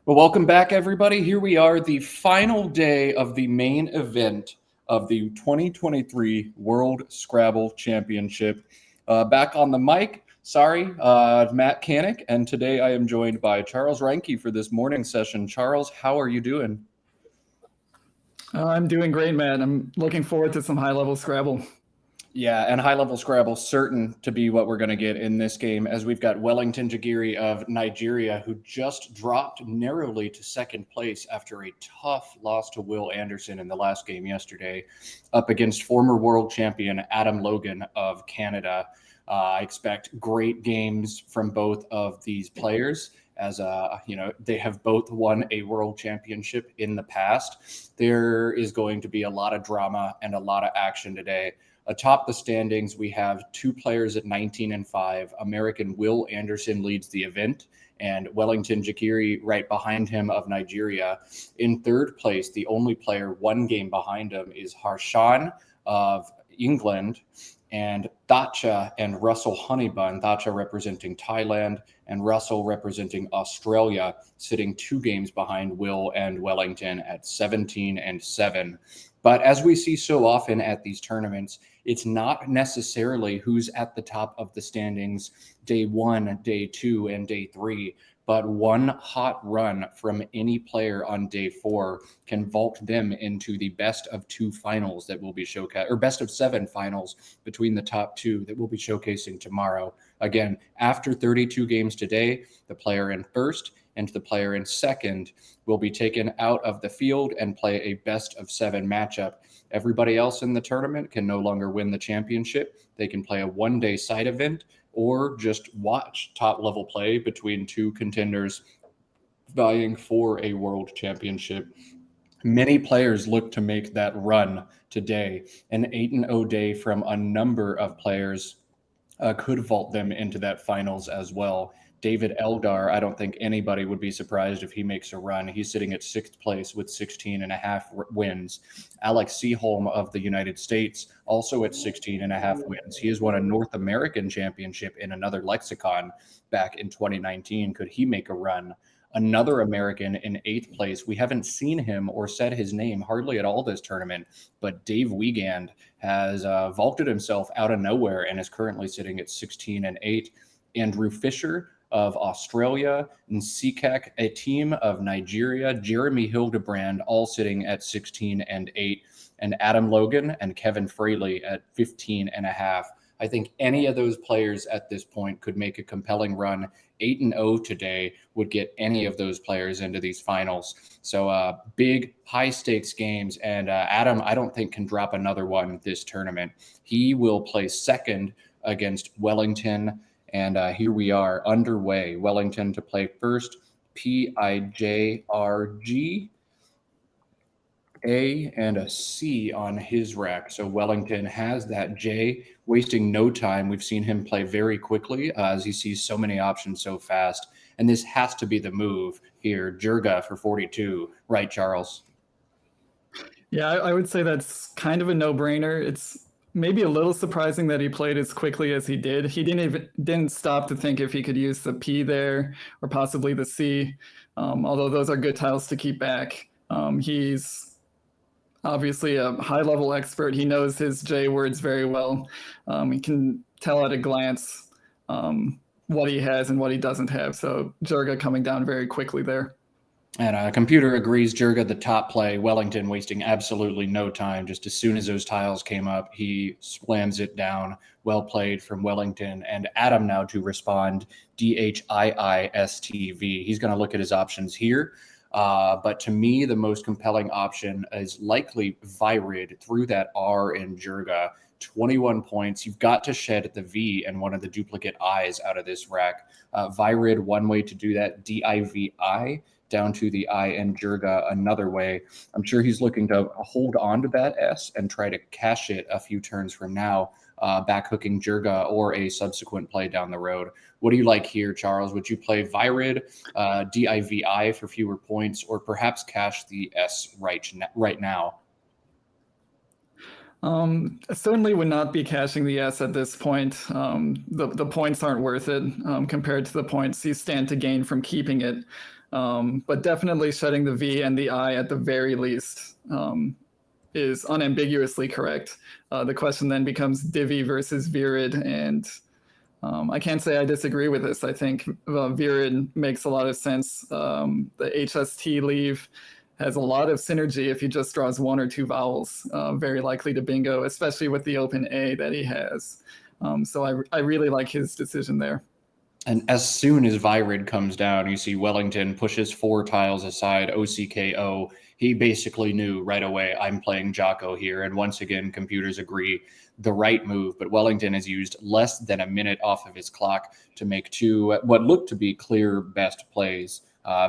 Well, welcome back, everybody. Here we are, the final day of the main event of the 2023 World Scrabble Championship. Back on the mic, Matt Canik, and today I am joined by Charles Reinke for this morning session. Charles, how are you doing? I'm doing great, Matt. I'm looking forward to some high-level Scrabble. Yeah, and high-level Scrabble certain to be what we're going to get in this game, as we've got Wellington Jighere of Nigeria, who just dropped narrowly to second place after a tough loss to Will Anderson in the last game yesterday, up against former world champion Adam Logan of Canada. I expect great games from both of these players, as they have both won a world championship in the past. There is going to be a lot of drama and a lot of action today. Atop the standings, we have two players at 19 and 5. American Will Anderson leads the event, and Wellington Jighere right behind him of Nigeria. In third place, the only player one game behind him is Harshan of England, and Thatcha and Russell Honeybun, Thatcha representing Thailand and Russell representing Australia, sitting two games behind Will and Wellington at 17 and 7. But as we see so often at these tournaments, it's not necessarily who's at the top of the standings day 1, day 2, and day 3, but one hot run from any player on day 4 can vault them into the best of 2 finals that will be showcased, or best of 7 finals between the top 2 that we'll be showcasing tomorrow. Again, after 32 games today, the player in first and the player in second will be taken out of the field and play a best of 7 matchup. Everybody else in the tournament can no longer win the championship. They can play a one-day side event or just watch top-level play between two contenders vying for a world championship. Many players look to make that run today. An 8-0 day from a number of players could vault them into that finals as well. David Eldar, I don't think anybody would be surprised if he makes a run. He's sitting at 6th place with 16 and a half wins. Alex Seaholm of the United States, also at 16 and a half wins. He has won a North American championship in another lexicon back in 2019. Could he make a run? Another American in 8th place. We haven't seen him or said his name hardly at all this tournament, but Dave Wiegand has vaulted himself out of nowhere and is currently sitting at 16 and 8. Andrew Fisher of Australia, and Canik, a team of Nigeria, Jeremy Hildebrand, all sitting at 16 and 8, and Adam Logan and Kevin Fraley at 15 and a half. I think any of those players at this point could make a compelling run. 8-0 today would get any of those players into these finals. So big, high-stakes games. And Adam, I don't think, can drop another one this tournament. He will play second against Wellington. And here we are underway. Wellington to play first. PIJRG. A and a C on his rack. So Wellington has that J, wasting no time. We've seen him play very quickly as he sees so many options so fast. And this has to be the move here. Jurga for 42. Right, Charles? Yeah, I would say that's kind of a no-brainer. It's maybe a little surprising that he played as quickly as he did. He didn't stop to think if he could use the P there or possibly the C, although those are good tiles to keep back. He's obviously a high-level expert. He knows his J words very well. He can tell at a glance what he has and what he doesn't have. So Jurga coming down very quickly there. And computer agrees, Jurga the top play. Wellington wasting absolutely no time. Just as soon as those tiles came up, he slams it down. Well played from Wellington. And Adam now to respond, DHIISTV. He's going to look at his options here. But to me, the most compelling option is likely Virid through that R in Jurga. 21 points. You've got to shed the V and one of the duplicate I's out of this rack. Virid, one way to do that. DIVI down to the I in Jurga another way. I'm sure he's looking to hold on to that S and try to cash it a few turns from now, back hooking Jurga or a subsequent play down the road. What do you like here, Charles? Would you play Virid, DIVI for fewer points, or perhaps cash the S right now? Certainly would not be cashing the S at this point. The points aren't worth it compared to the points you stand to gain from keeping it. But definitely shutting the V and the I at the very least is unambiguously correct. The question then becomes Divi versus Virid, and I can't say I disagree with this. I think Virid makes a lot of sense. The HST leave has a lot of synergy if he just draws one or two vowels, very likely to bingo, especially with the open A that he has. So I really like his decision there. And as soon as Virid comes down, you see Wellington pushes 4 tiles aside, OCKO. He basically knew right away, I'm playing Jocko here. And once again, computers agree, the right move. But Wellington has used less than a minute off of his clock to make 2 what looked to be clear best plays.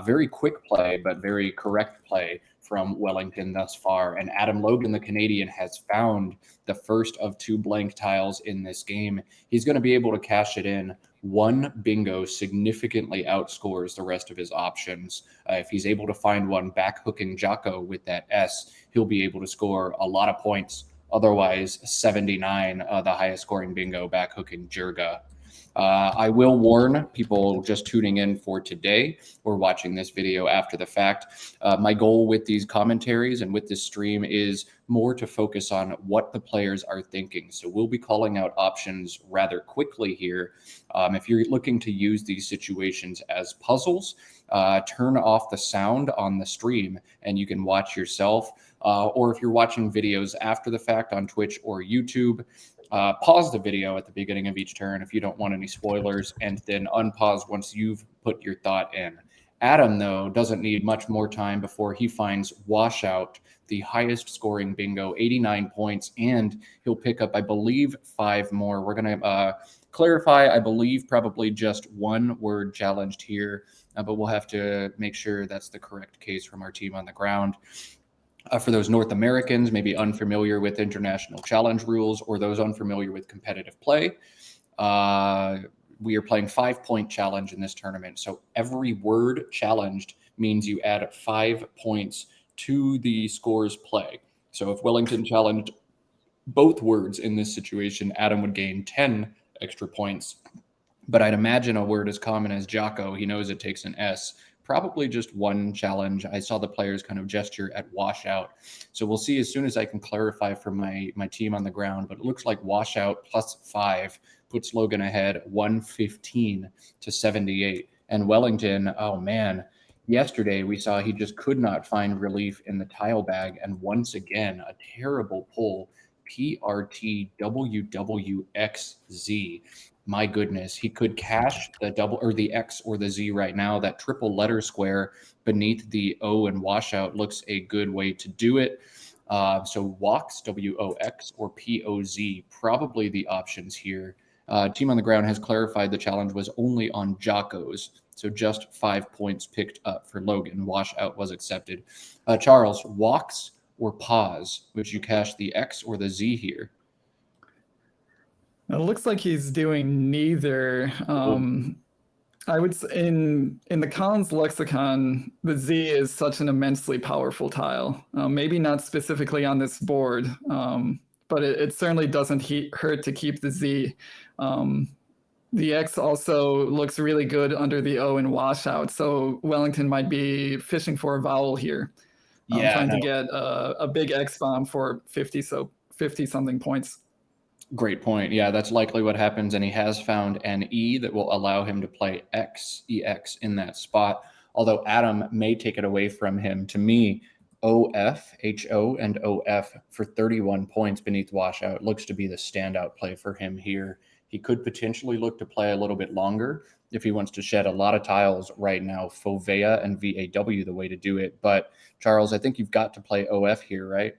Very quick play, but very correct play from Wellington thus far. And Adam Logan, the Canadian, has found the first of 2 blank tiles in this game. He's going to be able to cash it in. 1 bingo significantly outscores the rest of his options. If he's able to find one back hooking Jocko with that S, he'll be able to score a lot of points. Otherwise, 79, the highest scoring bingo back hooking Jirga. I will warn people just tuning in for today or watching this video after the fact. My goal with these commentaries and with this stream is more to focus on what the players are thinking. So we'll be calling out options rather quickly here. If you're looking to use these situations as puzzles, turn off the sound on the stream and you can watch yourself. Or if you're watching videos after the fact on Twitch or YouTube, pause the video at the beginning of each turn if you don't want any spoilers, and then unpause once you've put your thought in. Adam, though, doesn't need much more time before he finds Washout, the highest scoring bingo, 89 points, and he'll pick up, I believe, 5 more. We're going to clarify, I believe, probably just 1 word challenged here, but we'll have to make sure that's the correct case from our team on the ground. For those North Americans, maybe unfamiliar with international challenge rules, or those unfamiliar with competitive play, we are playing 5-point challenge in this tournament. So every word challenged means you add 5 points to the score's play. So if Wellington challenged both words in this situation, Adam would gain 10 extra points. But I'd imagine a word as common as Jocko, he knows it takes an S, probably just 1 challenge. I saw the players kind of gesture at Washout. So we'll see as soon as I can clarify for my team on the ground, but it looks like Washout plus 5 puts Logan ahead 115 to 78. And Wellington, oh man, yesterday we saw he just could not find relief in the tile bag. And once again, a terrible pull, PRTWWXZ. My goodness, he could cash the double or the X or the Z right now. That triple letter square beneath the O and Washout looks a good way to do it. So WOX, WOX, or POZ, probably the options here. Team on the ground has clarified the challenge was only on Jocko's, so just 5 points picked up for Logan. Washout was accepted. Charles, WOX or pause? Would you cash the X or the Z here? It looks like he's doing neither. I would say in the Collins lexicon, the Z is such an immensely powerful tile. Maybe not specifically on this board, but it certainly doesn't hurt to keep the Z. The X also looks really good under the O and Washout, so Wellington might be fishing for a vowel here. Trying to get a big X bomb for 50-something points. Great point. Yeah, that's likely what happens. And he has found an E that will allow him to play EX in that spot. Although Adam may take it away from him. To me, OF, HO, and OF for 31 points beneath Washout looks to be the standout play for him here. He could potentially look to play a little bit longer if he wants to shed a lot of tiles right now. Fovea and VAW the way to do it. But Charles, I think you've got to play OF here, right?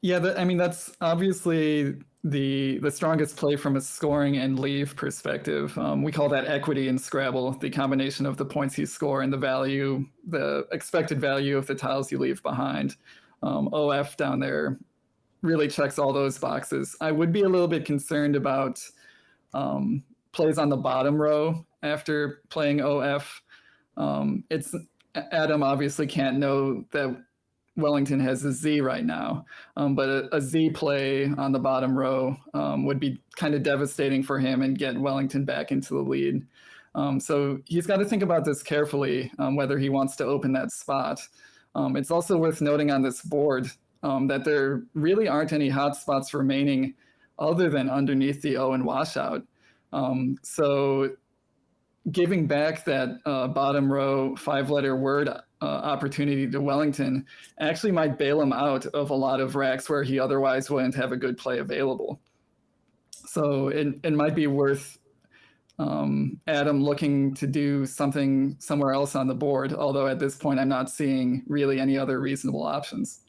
Yeah, that's obviously the strongest play from a scoring and leave perspective. We call that equity in Scrabble, the combination of the points you score and the expected value of the tiles you leave behind. OF down there really checks all those boxes. I would be a little bit concerned about plays on the bottom row after playing OF. Adam obviously can't know that Wellington has a Z right now, but a Z play on the bottom row would be kind of devastating for him and get Wellington back into the lead. So he's got to think about this carefully, whether he wants to open that spot. It's also worth noting on this board that there really aren't any hot spots remaining other than underneath the O and washout. So giving back that bottom row 5-letter word opportunity to Wellington actually might bail him out of a lot of racks where he otherwise wouldn't have a good play available. So it might be worth Adam looking to do something somewhere else on the board, although at this point I'm not seeing really any other reasonable options.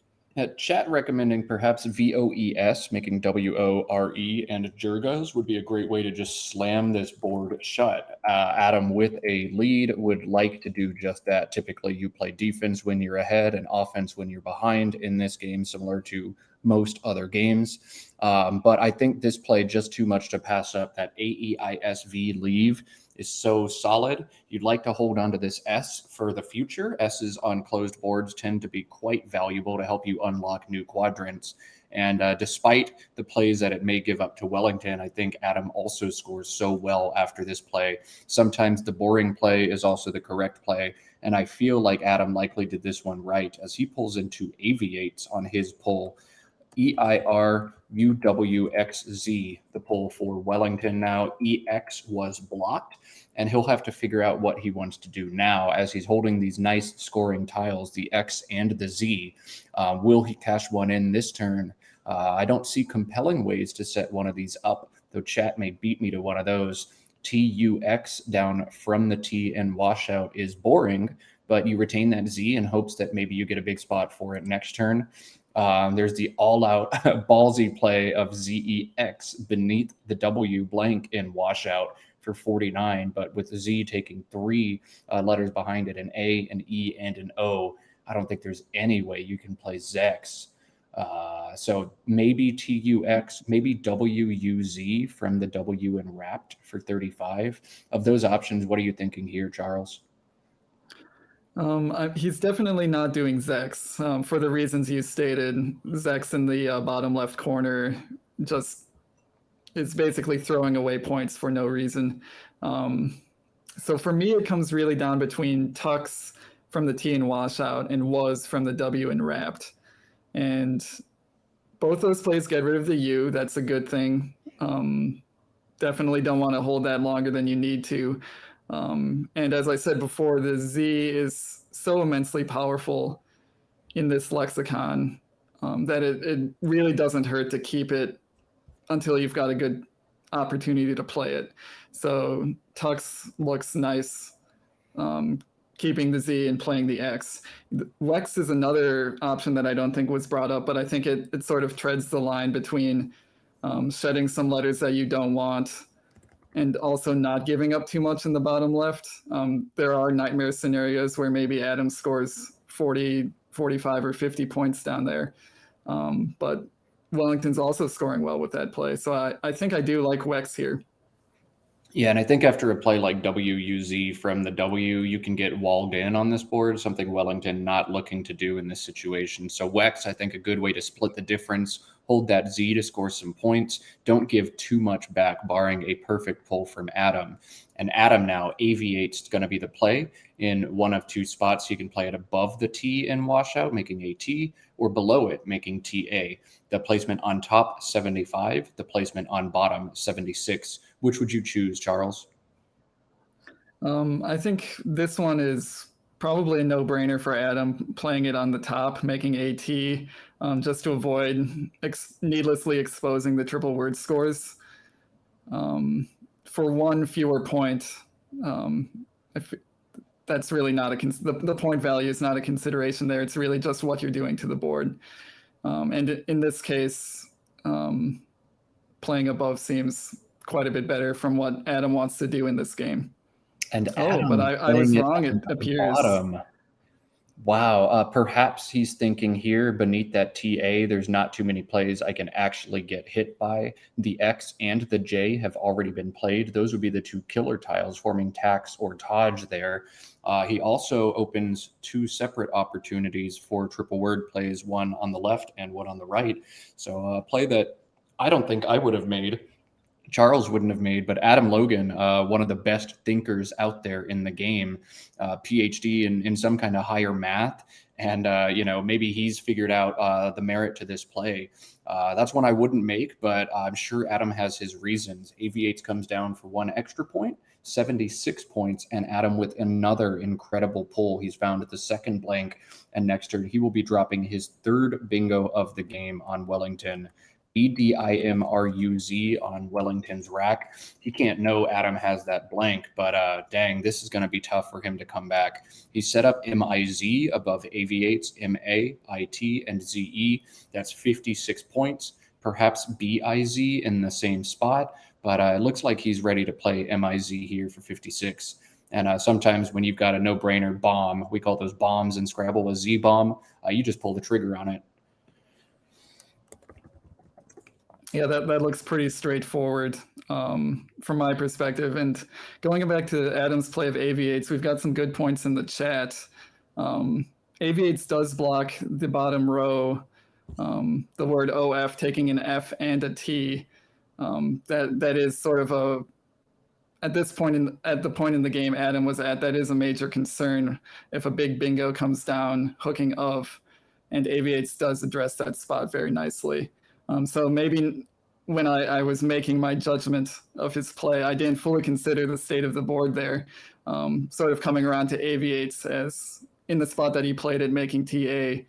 Chat recommending perhaps VOES, making WORE, and Jurgos would be a great way to just slam this board shut. Adam, with a lead, would like to do just that. Typically, you play defense when you're ahead and offense when you're behind in this game, similar to most other games. But I think this play just too much to pass up. That AEISV leave is so solid. You'd like to hold on to this S for the future. S's on closed boards tend to be quite valuable to help you unlock new quadrants. And despite the plays that it may give up to Wellington, I think Adam also scores so well after this play. Sometimes the boring play is also the correct play. And I feel like Adam likely did this one right as he pulls into aviates on his pull. EIRUWXZ, the pull for Wellington now. EX was blocked, and he'll have to figure out what he wants to do now as he's holding these nice scoring tiles, the X and the Z. Will he cash one in this turn? I don't see compelling ways to set one of these up, though chat may beat me to one of those. TUX down from the T and washout is boring, but you retain that Z in hopes that maybe you get a big spot for it next turn. There's the all-out ballsy play of ZEX beneath the W blank in washout for 49, but with the Z taking 3 letters behind it, an A, an E, and an O, I don't think there's any way you can play Zex. So maybe TUX, maybe WUZ from the W and wrapped for 35. Of those options, what are you thinking here, Charles? He's definitely not doing Zex for the reasons you stated. Zex in the bottom left corner just is basically throwing away points for no reason. So for me, it comes really down between Tux from the T and washout and was from the W and wrapped. And both those plays get rid of the U. That's a good thing. Definitely don't want to hold that longer than you need to. And as I said before, the Z is so immensely powerful in this lexicon that it really doesn't hurt to keep it until you've got a good opportunity to play it. So Tux looks nice, keeping the Z and playing the X. Lex is another option that I don't think was brought up, but I think it sort of treads the line between shedding some letters that you don't want and also not giving up too much in the bottom left. There are nightmare scenarios where maybe Adam scores 40, 45, or 50 points down there. But Wellington's also scoring well with that play. So I think I do like Wex here. Yeah, and I think after a play like WUZ from the W, you can get walled in on this board, something Wellington not looking to do in this situation. So Wex, I think a good way to split the difference, hold that Z to score some points. Don't give too much back, barring a perfect pull from Adam. And Adam now, aviate's going to be the play in one of two spots. You can play it above the T in washout, making a T, or below it, making TA. The placement on top, 75. The placement on bottom, 76. Which would you choose, Charles? I think this one is probably a no-brainer for Adam, playing it on the top, making AT, just to avoid needlessly exposing the triple word scores. For one fewer point, that's really not the point value is not a consideration there. It's really just what you're doing to the board. And in this case, playing above seems quite a bit better from what Adam wants to do in this game. And Adam but I was wrong, it appears. Wow. Perhaps he's thinking here beneath that TA, there's not too many plays I can actually get hit by. The X and the J have already been played. Those would be the two killer tiles forming tax or Taj there. He also opens two separate opportunities for triple word plays, one on the left and one on the right. So a play that I don't think I would have made, Charles wouldn't have made, but Adam Logan, one of the best thinkers out there in the game, PhD in some kind of higher math. And, maybe he's figured out the merit to this play. That's one I wouldn't make, but I'm sure Adam has his reasons. AV8 comes down for one extra point, 76 points, and Adam with another incredible pull. He's found at the second blank, and next turn he will be dropping his third bingo of the game on Wellington. EDIMRUZ on Wellington's rack. He can't know Adam has that blank, but dang, this is going to be tough for him to come back. He set up MIZ above AV8's MA, IT, and ZE. That's 56 points. Perhaps BIZ in the same spot, but it looks like he's ready to play MIZ here for 56. And sometimes when you've got a no-brainer bomb, we call those bombs in Scrabble a Z-bomb, you just pull the trigger on it. Yeah, that looks pretty straightforward from my perspective. And going back to Adam's play of AV8s, we've got some good points in the chat. AV8s does block the bottom row, the word OF taking an F and a T. That is sort of a, at the point in the game Adam was at, that is a major concern if a big bingo comes down hooking of, and AV8s does address that spot very nicely. So maybe when I was making my judgment of his play, I didn't fully consider the state of the board there, sort of coming around to AV8s as in the spot that he played it, making TA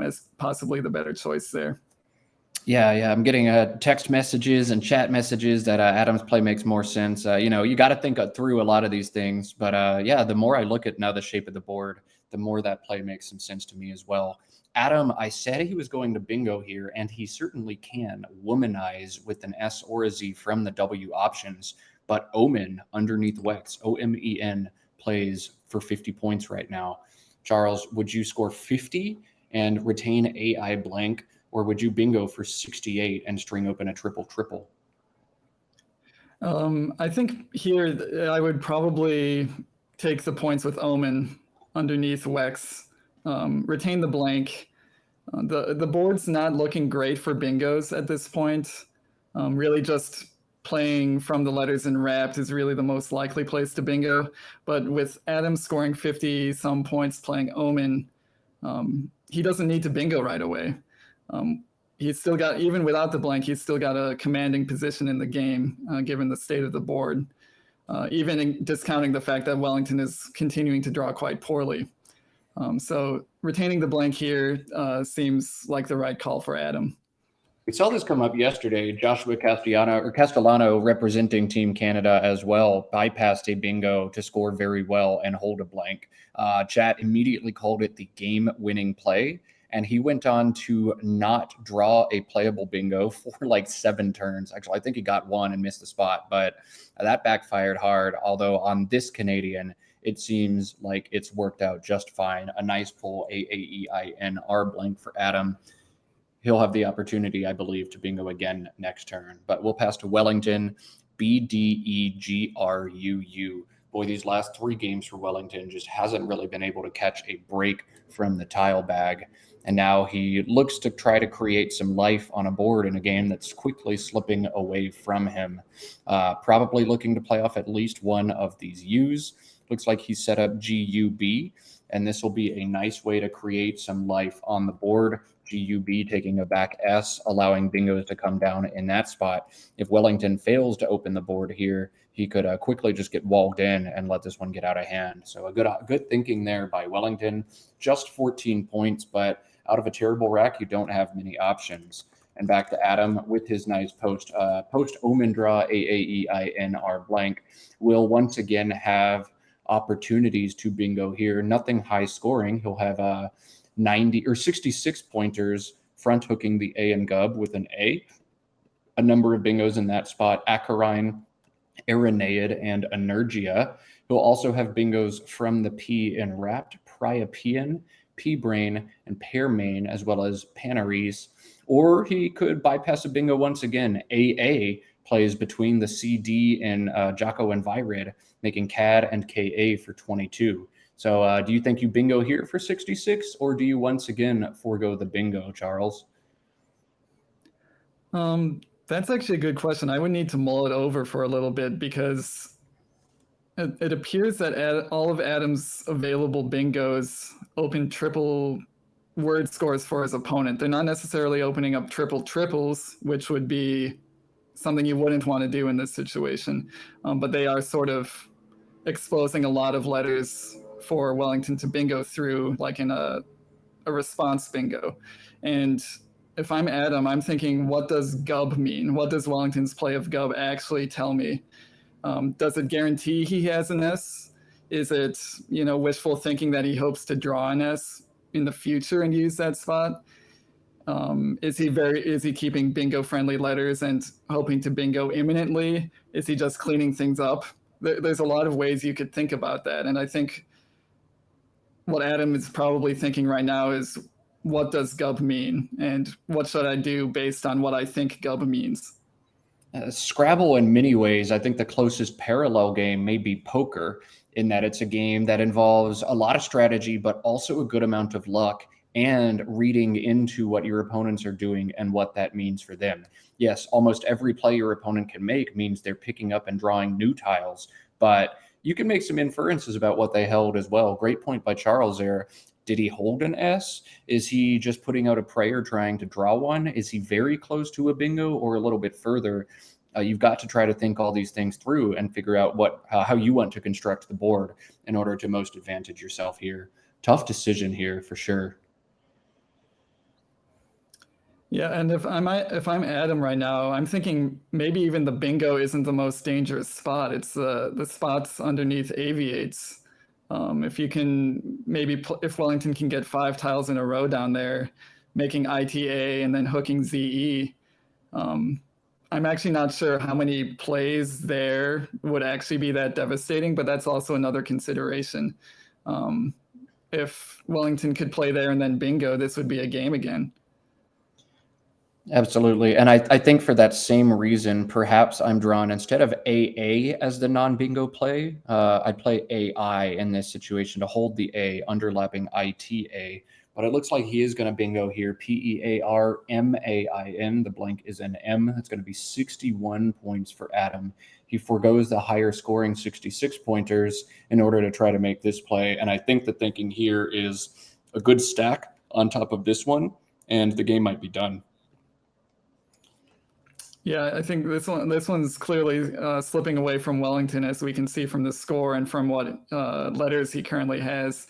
as possibly the better choice there. Yeah. I'm getting text messages and chat messages that Adam's play makes more sense. You got to think through a lot of these things. But the more I look at now the shape of the board, the more that play makes some sense to me as well. Adam, I said he was going to bingo here, and he certainly can womanize with an S or a Z from the W options. But Omen underneath Wex, OMEN, plays for 50 points right now. Charles, would you score 50 and retain AI blank, or would you bingo for 68 and string open a triple-triple? I think here I would probably take the points with Omen underneath Wex, retain the blank. The board's not looking great for bingos at this point. Really just playing from the letters in wrapped is really the most likely place to bingo. But with Adam scoring 50 some points playing Omen, he doesn't need to bingo right away. He's still got, even without the blank, he's still got a commanding position in the game, given the state of the board, even discounting the fact that Wellington is continuing to draw quite poorly. So retaining the blank here seems like the right call for Adam. We saw this come up yesterday. Joshua Castellano, representing Team Canada as well, bypassed a bingo to score very well and hold a blank. Chat immediately called it the game-winning play, and he went on to not draw a playable bingo for like 7 turns. Actually, I think he got one and missed the spot, but that backfired hard. Although on this Canadian, it seems like it's worked out just fine. A nice pull, AAEINR blank for Adam. He'll have the opportunity, I believe, to bingo again next turn. But we'll pass to Wellington, BDEGRUU. Boy, these last 3 games for Wellington just hasn't really been able to catch a break from the tile bag. And now he looks to try to create some life on a board in a game that's quickly slipping away from him. Probably looking to play off at least one of these U's. Looks like he set up GUB, and this will be a nice way to create some life on the board. GUB taking a back S, allowing bingos to come down in that spot. If Wellington fails to open the board here, he could quickly just get walled in and let this one get out of hand. So a good thinking there by Wellington. Just 14 points, but out of a terrible rack, you don't have many options. And back to Adam with his nice post Omen draw, AAEINR blank, will once again have opportunities to bingo here. Nothing high scoring. He'll have 90 or 66 pointers front hooking the A and Gub with an A. A number of bingos in that spot: Acarine, Araneid, and Energia. He'll also have bingos from the P in Wrapped, Priapian, P-Brain, and Pearmain, as well as Panaris. Or he could bypass a bingo once again. AA plays between the CD and Jocko and Virid, making CAD and KA for 22. So do you think you bingo here for 66, or do you once again forego the bingo, Charles? That's actually a good question. I would need to mull it over for a little bit because it appears that all of Adam's available bingos open triple word scores for his opponent. They're not necessarily opening up triple triples, which would be something you wouldn't want to do in this situation. But they are sort of exposing a lot of letters for Wellington to bingo through, like in a response bingo. And if I'm Adam, I'm thinking, what does gub mean? What does Wellington's play of gub actually tell me? Does it guarantee he has an S? Is it, wishful thinking that he hopes to draw an S in the future and use that spot? Is he keeping bingo friendly letters and hoping to bingo imminently? Is he just cleaning things up? There's a lot of ways you could think about that. And I think what Adam is probably thinking right now is, what does gub mean? And what should I do based on what I think gub means? Scrabble, in many ways, I think the closest parallel game may be poker, in that it's a game that involves a lot of strategy, but also a good amount of luck and reading into what your opponents are doing and what that means for them. Yes, almost every play your opponent can make means they're picking up and drawing new tiles, but you can make some inferences about what they held as well. Great point by Charles there. Did he hold an S? Is he just putting out a prayer trying to draw one? Is he very close to a bingo or a little bit further? You've got to try to think all these things through and figure out how you want to construct the board in order to most advantage yourself here. Tough decision here for sure. Yeah, and if I'm Adam right now, I'm thinking maybe even the bingo isn't the most dangerous spot. It's the spots underneath aviates. If you can if Wellington can get 5 tiles in a row down there, making ITA and then hooking ZE, I'm actually not sure how many plays there would actually be that devastating, but that's also another consideration. If Wellington could play there and then bingo, this would be a game again. Absolutely. And I think for that same reason, perhaps I'm drawn, instead of AA as the non-bingo play, I'd play AI in this situation to hold the A, underlapping ITA. But it looks like he is going to bingo here. PEARMAIN. The blank is an M. That's going to be 61 points for Adam. He forgoes the higher scoring 66 pointers in order to try to make this play. And I think the thinking here is a good stack on top of this one, and the game might be done. Yeah, I think this one's clearly slipping away from Wellington, as we can see from the score and from what letters he currently has.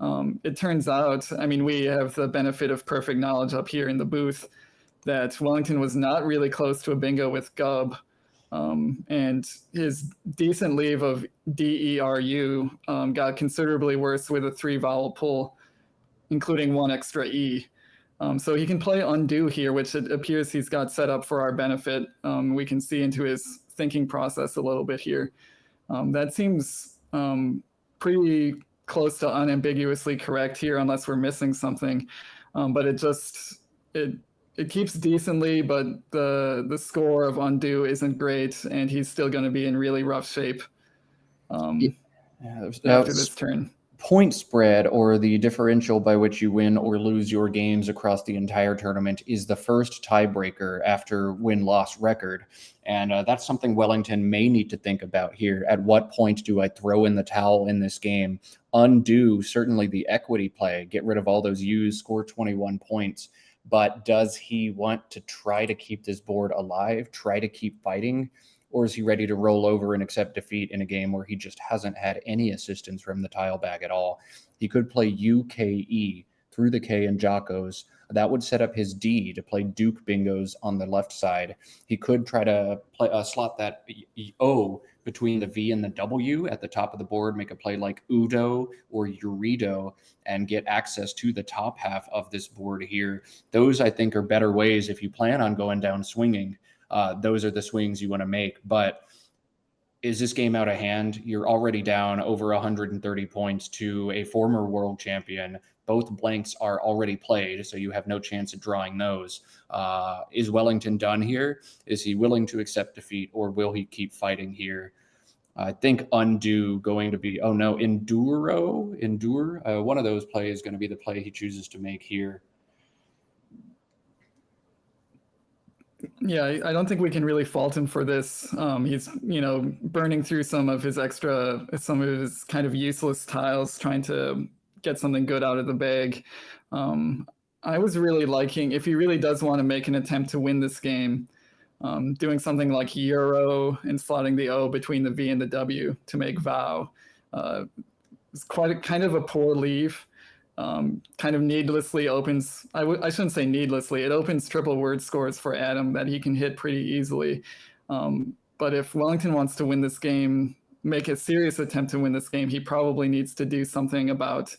It turns out, we have the benefit of perfect knowledge up here in the booth, that Wellington was not really close to a bingo with gub, and his decent leave of DERU got considerably worse with a 3-vowel pull, including 1 extra E. So he can play undo here, which it appears he's got set up for our benefit. We can see into his thinking process a little bit here. That seems pretty close to unambiguously correct here, unless we're missing something. But it keeps decently, but the score of undo isn't great, and he's still going to be in really rough shape after this turn. Point spread, or the differential by which you win or lose your games across the entire tournament, is the first tiebreaker after win-loss record. And that's something Wellington may need to think about here. At what point do I throw in the towel in this game? Undo certainly the equity play, get rid of all those U's, score 21 points. But does he want to try to keep this board alive, try to keep fighting? Or is he ready to roll over and accept defeat in a game where he just hasn't had any assistance from the tile bag at all? He could play UKE through the K and Jocko's. That would set up his D to play Duke bingos on the left side. He could try to slot that O between the V and the W at the top of the board, make a play like Udo or Urido, and get access to the top half of this board here. Those, I think, are better ways if you plan on going down swinging. Those are the swings you want to make. But is this game out of hand? You're already down over 130 points to a former world champion. Both blanks are already played, so you have no chance of drawing those. Is Wellington done here? Is he willing to accept defeat, or will he keep fighting here? I think undo going to be, oh no, endure. One of those plays is going to be the play he chooses to make here. Yeah, I don't think we can really fault him for this. He's, burning through some of his kind of useless tiles, trying to get something good out of the bag. I was really liking, if he really does want to make an attempt to win this game, doing something like Euro and slotting the O between the V and the W to make Vow. It's kind of a poor leave. Kind of needlessly opens, I shouldn't say needlessly, it opens triple word scores for Adam that he can hit pretty easily. But if Wellington wants to win this game, make a serious attempt to win this game, he probably needs to do something about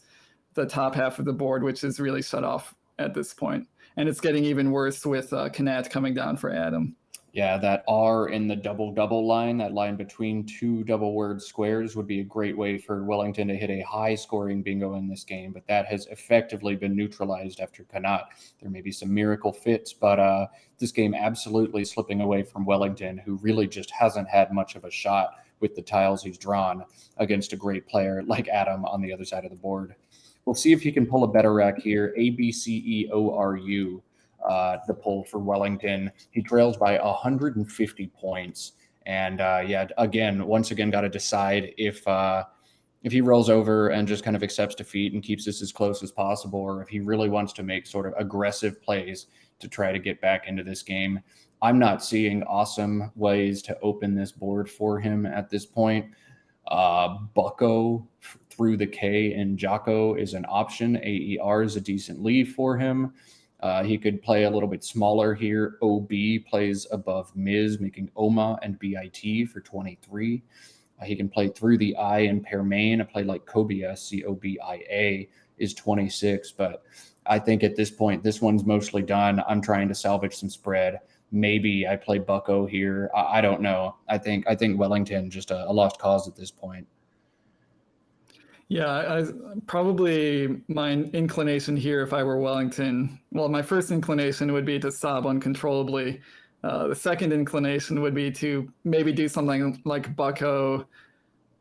the top half of the board, which is really shut off at this point. And it's getting even worse with Canik coming down for Adam. Yeah, that R in the double-double line, that line between two double-word squares, would be a great way for Wellington to hit a high-scoring bingo in this game, but that has effectively been neutralized after Canik. There may be some miracle fits, but this game absolutely slipping away from Wellington, who really just hasn't had much of a shot with the tiles he's drawn against a great player like Adam on the other side of the board. We'll see if he can pull a better rack here. ABCEORU. The pull for Wellington. He trails by 150 points. And once again, got to decide if he rolls over and just kind of accepts defeat and keeps this as close as possible, or if he really wants to make sort of aggressive plays to try to get back into this game. I'm not seeing awesome ways to open this board for him at this point. Bucko through the K and Jocko is an option. AER is a decent leave for him. He could play a little bit smaller here. OB plays above Miz, making OMA and BIT for 23. He can play through the I and pair main. A play like Cobia, COBIA, is 26. But I think at this point, this one's mostly done. I'm trying to salvage some spread. Maybe I play Bucko here. I don't know. I think Wellington just a lost cause at this point. Yeah, probably my inclination here, if I were Wellington, well, my first inclination would be to sob uncontrollably. The second inclination would be to maybe do something like Bucko,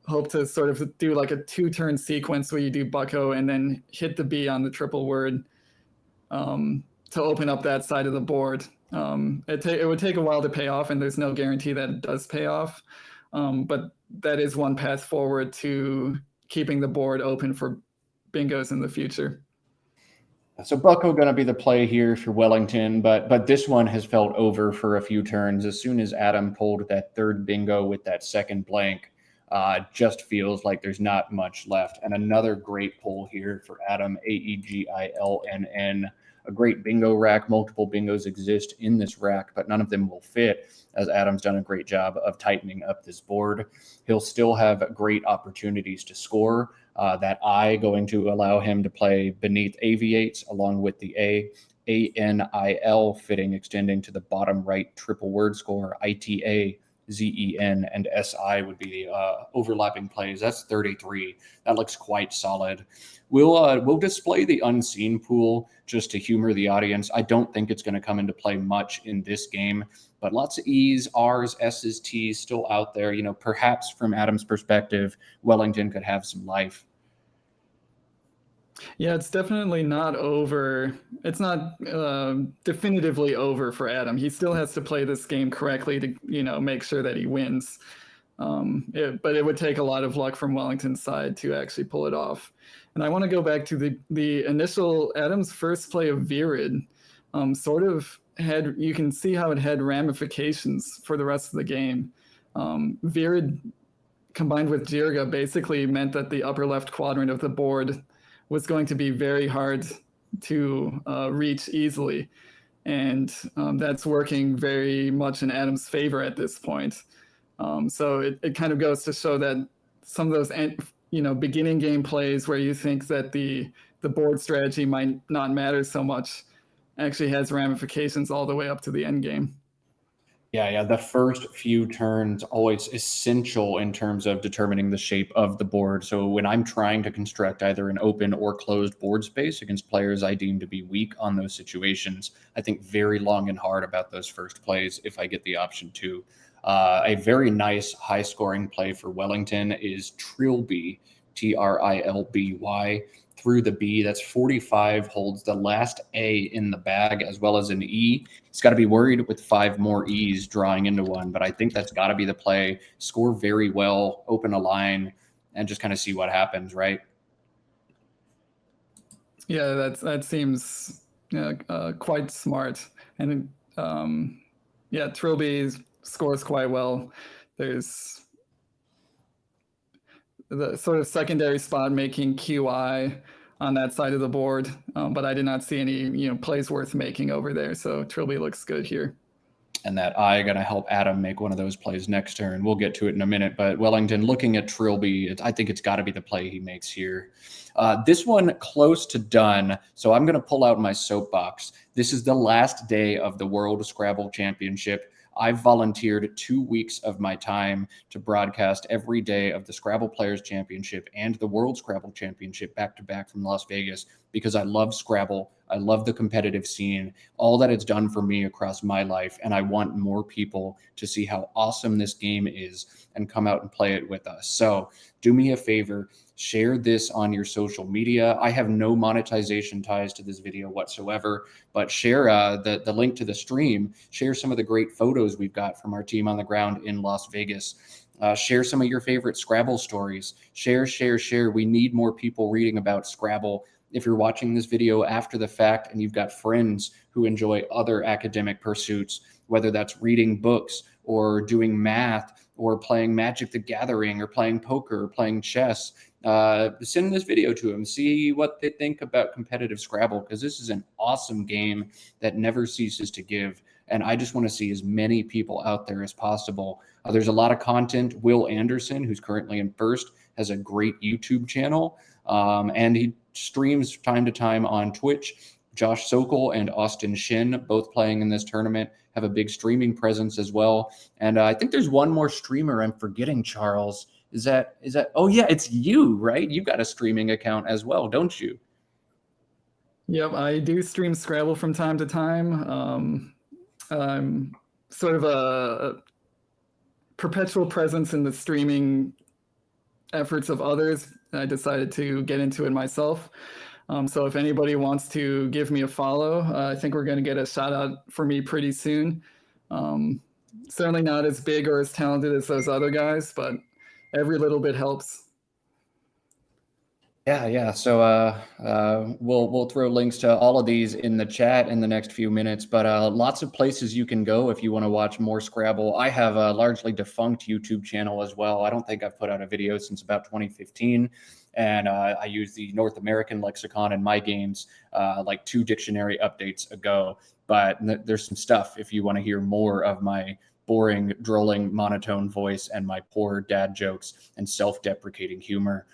hope to sort of do like a 2-turn sequence where you do Bucko and then hit the B on the triple word to open up that side of the board. It would take a while to pay off, and there's no guarantee that it does pay off. But that is one path forward to keeping the board open for bingos in the future. So Bucko going to be the play here for Wellington, but this one has felt over for a few turns. As soon as Adam pulled that third bingo with that second blank, just feels like there's not much left. And another great pull here for Adam, AEGILNN. A great bingo rack. Multiple bingos exist in this rack, but none of them will fit, as Adam's done a great job of tightening up this board. He'll still have great opportunities to score. That I going to allow him to play beneath AV8s along with the ANIL fitting, extending to the bottom right triple word score. ITA, ZEN, and SI would be the overlapping plays. That's 33. That looks quite solid. We'll display the unseen pool just to humor the audience. I don't think it's going to come into play much in this game, but lots of E's, R's, S's, T's still out there. Perhaps from Adam's perspective, Wellington could have some life. Yeah, it's definitely not over. It's not definitively over for Adam. He still has to play this game correctly to, make sure that he wins. But it would take a lot of luck from Wellington's side to actually pull it off. And I want to go back to the initial Adam's first play of Virid. You can see how it had ramifications for the rest of the game. Virid combined with Jirga basically meant that the upper left quadrant of the board was going to be very hard to reach easily. And that's working very much in Adam's favor at this point. So it kind of goes to show that some of those, beginning game plays where you think that the board strategy might not matter so much actually has ramifications all the way up to the end game. Yeah. The first few turns always essential in terms of determining the shape of the board. So when I'm trying to construct either an open or closed board space against players I deem to be weak on those situations, I think very long and hard about those first plays if I get the option to. A very nice high scoring play for Wellington is Trilby, Trilby, through the B. That's 45, holds the last A in the bag as well as an E. He's got to be worried with 5 more E's drawing into one, but I think that's got to be the play. Score very well, open a line, and just kind of see what happens, right? Yeah, that seems quite smart. And yeah, Trilby scores quite well. There's the sort of secondary spot making QI on that side of the board, but I did not see any plays worth making over there. So Trilby looks good here. And that I going to help Adam make one of those plays next turn. We'll get to it in a minute. But Wellington, looking at Trilby, I think it's got to be the play he makes here. This one close to done. So I'm going to pull out my soapbox. This is the last day of the World Scrabble Championship. I've volunteered 2 weeks of my time to broadcast every day of the Scrabble Players Championship and the World Scrabble Championship back to back from Las Vegas because I love Scrabble. I love the competitive scene, all that it's done for me across my life. And I want more people to see how awesome this game is and come out and play it with us. So do me a favor, share this on your social media. I have no monetization ties to this video whatsoever, but share the link to the stream, share some of the great photos we've got from our team on the ground in Las Vegas. Share some of your favorite Scrabble stories. Share. We need more people reading about Scrabble. If you're watching this video after the fact and you've got friends who enjoy other academic pursuits, whether that's reading books or doing math or playing Magic the Gathering or playing poker or playing chess, send this video to them. See what they think about competitive Scrabble, because this is an awesome game that never ceases to give. And I just want to see as many people out there as possible. There's a lot of content. Will Anderson, who's currently in first, has a great YouTube channel, and he streams time to time on Twitch. Josh Sokol and Austin Shin, both playing in this tournament, have a big streaming presence as well. And I think there's one more streamer I'm forgetting, Charles. Is that? Oh yeah, it's you, right? You've got a streaming account as well, don't you? Yep, I do stream Scrabble from time to time. I'm sort of a perpetual presence in the streaming efforts of others. I decided to get into it myself. So if anybody wants to give me a follow, I think we're going to get a shout out for me pretty soon. Certainly not as big or as talented as those other guys, but every little bit helps. Yeah. So we'll throw links to all of these in the chat in the next few minutes. But lots of places you can go if you want to watch more Scrabble. I have a largely defunct YouTube channel as well. I don't think I've put out a video since about 2015. And I use the North American lexicon in my games like 2 dictionary updates ago. But there's some stuff if you want to hear more of my boring, drolling, monotone voice and my poor dad jokes and self-deprecating humor.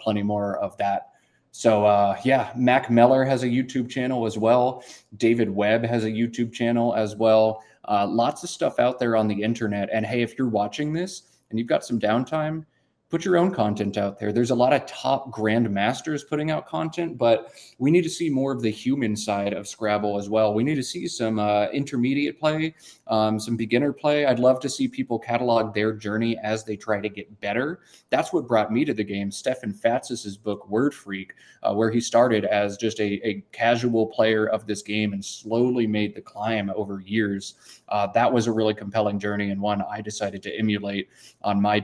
Plenty more of that. So yeah, Mac Meller has a YouTube channel as well. David Webb has a YouTube channel as well. Lots of stuff out there on the internet. And hey, if you're watching this and you've got some downtime, put your own content out there. There's a lot of top grandmasters putting out content, but we need to see more of the human side of Scrabble as well. We need to see some intermediate play, some beginner play. I'd love to see people catalog their journey as they try to get better. That's what brought me to the game. Stefan Fatzis's book, Word Freak, where he started as just a casual player of this game and slowly made the climb over years. That was a really compelling journey and one I decided to emulate on my,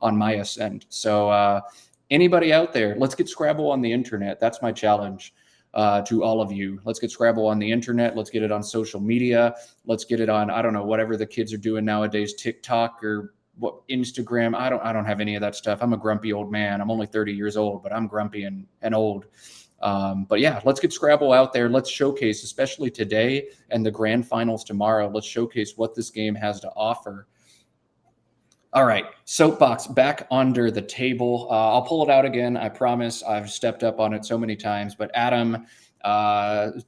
on my ascent. So anybody out there, let's get Scrabble on the internet. That's my challenge to all of you. Let's get Scrabble on the internet. Let's get it on social media. Let's get it on, I don't know, whatever the kids are doing nowadays, TikTok or what, Instagram. I don't have any of that stuff. I'm a grumpy old man. I'm only 30 years old, but I'm grumpy and old. But yeah, let's get Scrabble out there. Let's showcase, especially today and the grand finals tomorrow. Let's showcase what this game has to offer. All right, soapbox back under the table. I'll pull it out again. I promise. I've stepped up on it so many times. But Adam,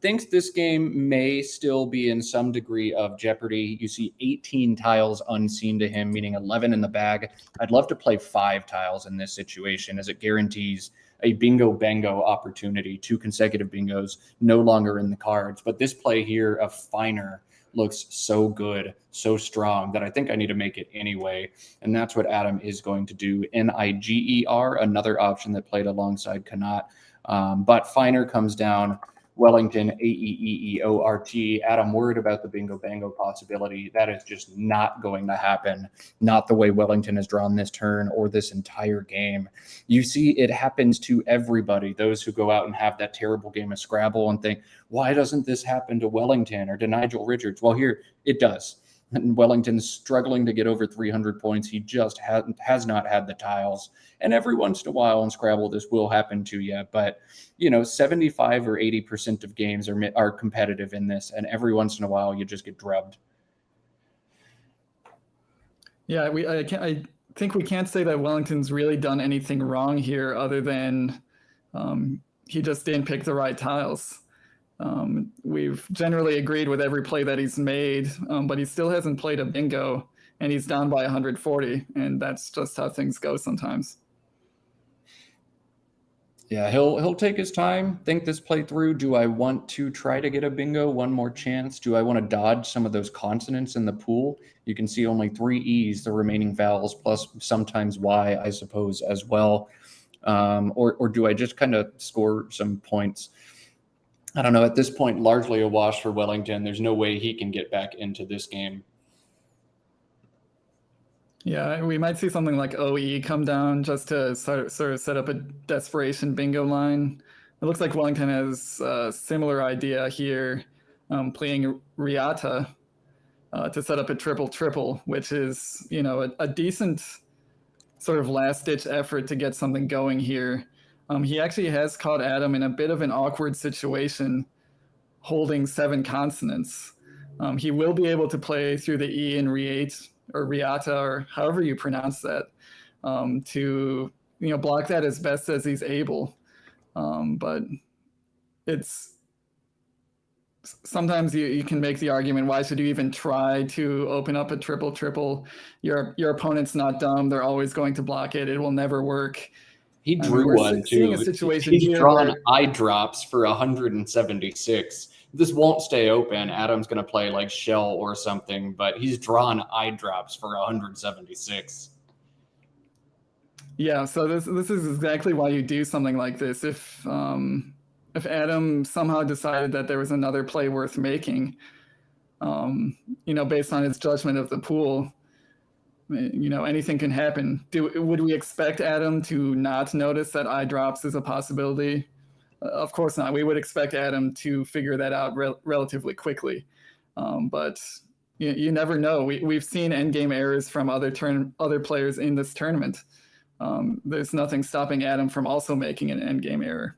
Thinks this game may still be in some degree of jeopardy. You see 18 tiles unseen to him, meaning 11 in the bag. I'd love to play 5 tiles in this situation, as it guarantees a bingo bango opportunity, 2 consecutive bingos, no longer in the cards. But this play here of Finer looks so good, so strong, that I think I need to make it anyway. And that's what Adam is going to do. Niger, another option that played alongside Canik. But Finer comes down. Wellington, Aeeort. Adam, worried about the bingo bango possibility. That is just not going to happen. Not the way Wellington has drawn this turn or this entire game. You see, it happens to everybody. Those who go out and have that terrible game of Scrabble and think, why doesn't this happen to Wellington or to Nigel Richards? Well, here it does. And Wellington's struggling to get over 300 points. He just has not had the tiles. And every once in a while in Scrabble, this will happen to you. But, 75 or 80% of games are competitive in this. And every once in a while, you just get drubbed. Yeah, I think we can't say that Wellington's really done anything wrong here other than he just didn't pick the right tiles. We've generally agreed with every play that he's made, but he still hasn't played a bingo, and he's down by 140, and that's just how things go sometimes. Yeah, he'll take his time, think this play through. Do I want to try to get a bingo one more chance? Do I want to dodge some of those consonants in the pool? You can see only 3 E's, the remaining vowels, plus sometimes Y, I suppose, as well. Or do I just kind of score some points? I don't know. At this point, largely a wash for Wellington. There's no way he can get back into this game. Yeah, we might see something like OE come down just to sort of set up a desperation bingo line. It looks like Wellington has a similar idea here, playing Riata to set up a triple, which is, a decent sort of last-ditch effort to get something going here. He actually has caught Adam in a bit of an awkward situation, holding 7 consonants. He will be able to play through the E in Riata, or however you pronounce that, to block that as best as he's able. But it's sometimes you can make the argument, why should you even try to open up a triple? Your opponent's not dumb. They're always going to block it. It will never work. He drew one too. He's drawn eye drops for 176. This won't stay open. Adam's going to play like shell or something, but he's drawn eye drops for 176. Yeah, so this is exactly why you do something like this. If Adam somehow decided that there was another play worth making, based on his judgment of the pool, anything can happen. Would we expect Adam to not notice that eye drops is a possibility? Of course not. We would expect Adam to figure that out relatively quickly. But you never know. We've seen endgame errors from other players in this tournament. There's nothing stopping Adam from also making an endgame error.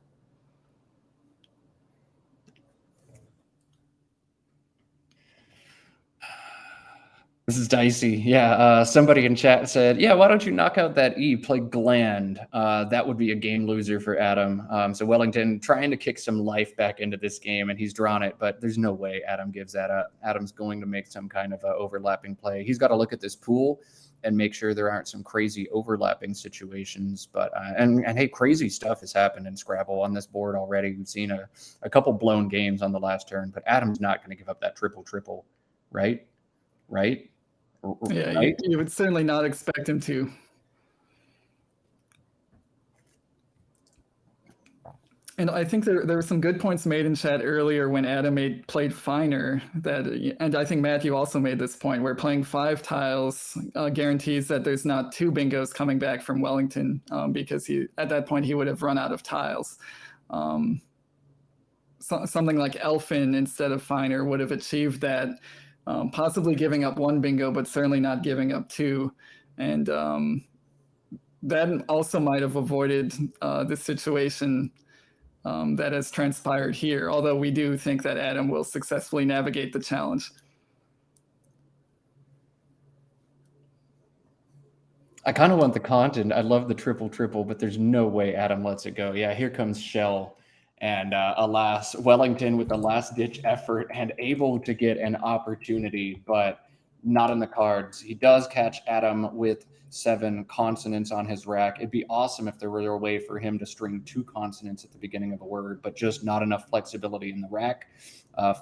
This is dicey. Yeah, somebody in chat said, yeah, why don't you knock out that E, play Gland? That would be a game loser for Adam. So Wellington trying to kick some life back into this game, and he's drawn it, but there's no way Adam gives that up. Adam's going to make some kind of overlapping play. He's got to look at this pool and make sure there aren't some crazy overlapping situations. But and hey, crazy stuff has happened in Scrabble on this board already. We've seen a couple blown games on the last turn, but Adam's not going to give up that triple, right? Right? Yeah, right? You would certainly not expect him to. And I think there were some good points made in chat earlier when Adam played Finer, and I think Matthew also made this point, where playing 5 tiles guarantees that there's not 2 bingos coming back from Wellington, because at that point he would have run out of tiles. Something like Elfin instead of Finer would have achieved that, possibly giving up 1 bingo, but certainly not giving up 2. And that also might have avoided the situation that has transpired here, although we do think that Adam will successfully navigate the challenge. I kind of want the content. I love the triple, but there's no way Adam lets it go. Yeah, here comes Shell. And alas, Wellington with the last-ditch effort and able to get an opportunity, but not in the cards. He does catch Adam with 7 consonants on his rack. It'd be awesome if there were a way for him to string 2 consonants at the beginning of a word, but just not enough flexibility in the rack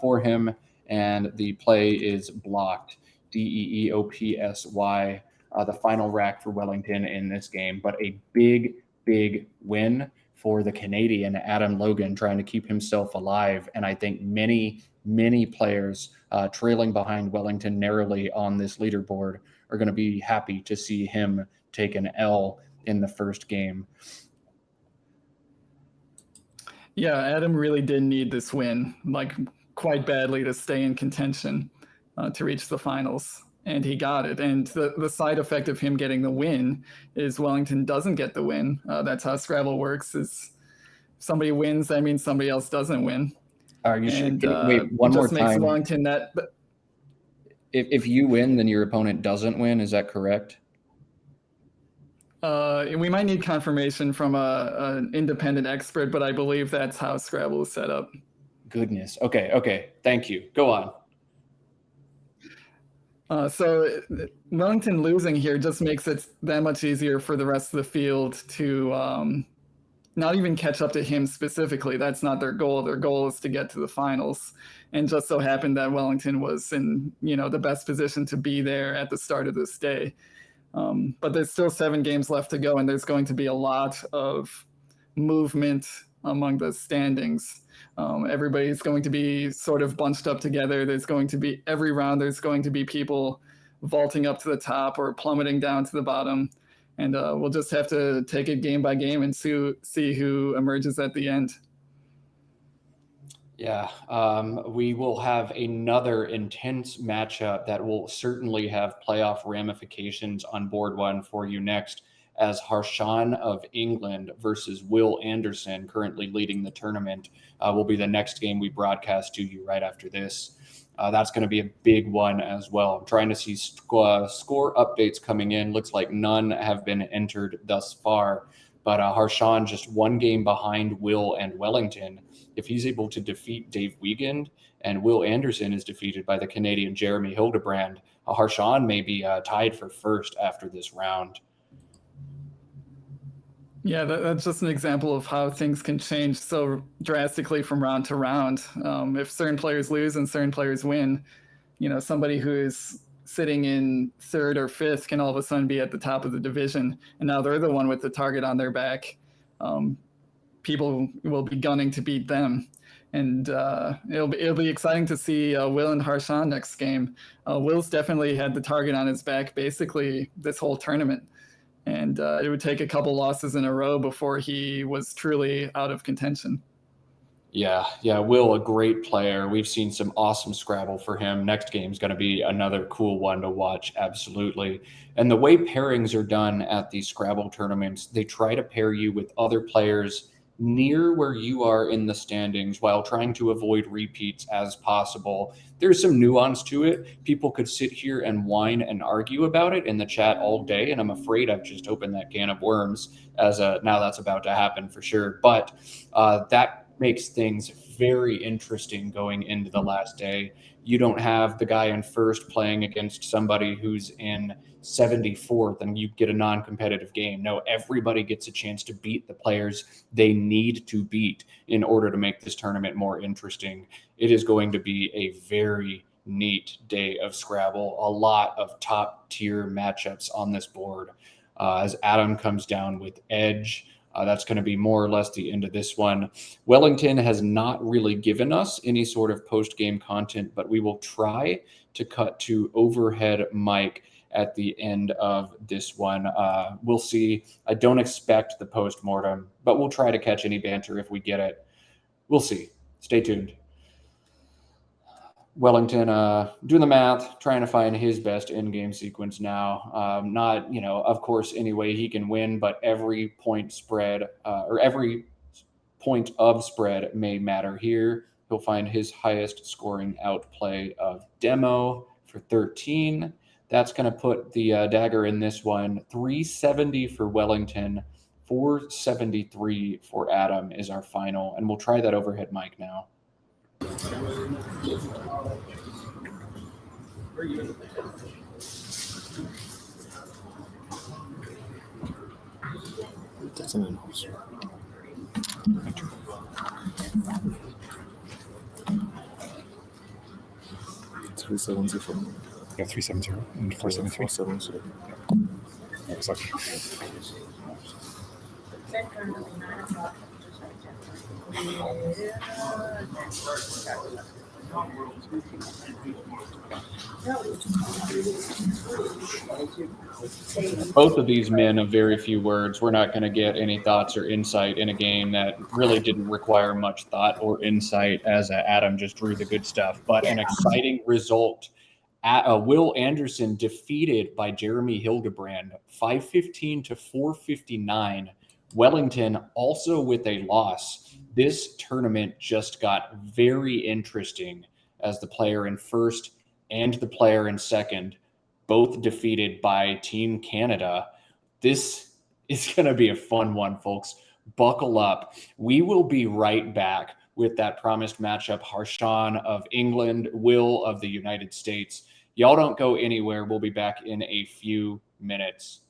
for him. And the play is blocked. DEEOPSY, the final rack for Wellington in this game, but a big, big win for the Canadian Adam Logan, trying to keep himself alive. And I think many, many players trailing behind Wellington narrowly on this leaderboard are going to be happy to see him take an L in the first game. Yeah, Adam really did need this win, like quite badly, to stay in contention to reach the finals. And he got it. And the side effect of him getting the win is Wellington doesn't get the win. That's how Scrabble works. Is somebody wins, that means somebody else doesn't win. Are you sure? Wait, one more time. Makes Wellington that. If you win, then your opponent doesn't win. Is that correct? We might need confirmation from an independent expert, but I believe that's how Scrabble is set up. Goodness. Okay. Thank you. Go on. So Wellington losing here just makes it that much easier for the rest of the field to not even catch up to him specifically. That's not their goal. Their goal is to get to the finals. And just so happened that Wellington was in, the best position to be there at the start of this day. But there's still 7 games left to go, and there's going to be a lot of movement among the standings. Everybody's going to be sort of bunched up together. There's going to be, every round, there's going to be people vaulting up to the top or plummeting down to the bottom. And we'll just have to take it game by game and see who emerges at the end. Yeah, we will have another intense matchup that will certainly have playoff ramifications on board 1 for you next, as Harshan of England versus Will Anderson, currently leading the tournament, will be the next game we broadcast to you right after this. That's going to be a big one as well. I'm trying to see score updates coming in. Looks like none have been entered thus far, but Harshan just 1 game behind Will and Wellington. If he's able to defeat Dave Wiegand and Will Anderson is defeated by the Canadian Jeremy Hildebrand, Harshan may be tied for first after this round. Yeah, that's just an example of how things can change so drastically from round to round. If certain players lose and certain players win, somebody who is sitting in 3rd or 5th can all of a sudden be at the top of the division, and now they're the one with the target on their back. People will be gunning to beat them, and it'll be exciting to see Will and Harshan next game. Will's definitely had the target on his back basically this whole tournament. And it would take a couple losses in a row before he was truly out of contention. Yeah. Will, a great player. We've seen some awesome Scrabble for him. Next game is going to be another cool one to watch. Absolutely. And the way pairings are done at these Scrabble tournaments, they try to pair you with other players near where you are in the standings while trying to avoid repeats as possible. There's some nuance to it. People could sit here and whine and argue about it in the chat all day, and I'm afraid I've just opened that can of worms as now that's about to happen for sure. But that makes things very interesting going into the last day. You don't have the guy in first playing against somebody who's in 74th and you get a non-competitive game. No, everybody gets a chance to beat the players they need to beat in order to make this tournament more interesting. It is going to be a very neat day of Scrabble. A lot of top tier matchups on this board. As Adam comes down with Edge, that's going to be more or less the end of this one. Wellington has not really given us any sort of post-game content, but we will try to cut to overhead mic at the end of this one. We'll see. I don't expect the post-mortem, but we'll try to catch any banter if we get it. We'll see. Stay tuned. Wellington doing the math, trying to find his best in-game sequence now. Not, of course, any way he can win, but every point spread or every point of spread may matter here. He'll find his highest scoring outplay of demo for 13. That's going to put the dagger in this one. 370 for Wellington, 473 for Adam is our final, and we'll try that overhead mic now. That's an in-house. Three 7-0. Yeah, 370 and 473. 473. That was lucky. Both of these men of very few words. We're not going to get any thoughts or insight in a game that really didn't require much thought or insight, as Adam just drew the good stuff. But an exciting result. Will Anderson defeated by Jeremy Hildebrand, 515 to 459. Wellington also with a loss. This tournament just got very interesting as the player in first and the player in second, both defeated by Team Canada. This is going to be a fun one, folks. Buckle up. We will be right back with that promised matchup. Harshan of England, Will of the United States. Y'all don't go anywhere. We'll be back in a few minutes.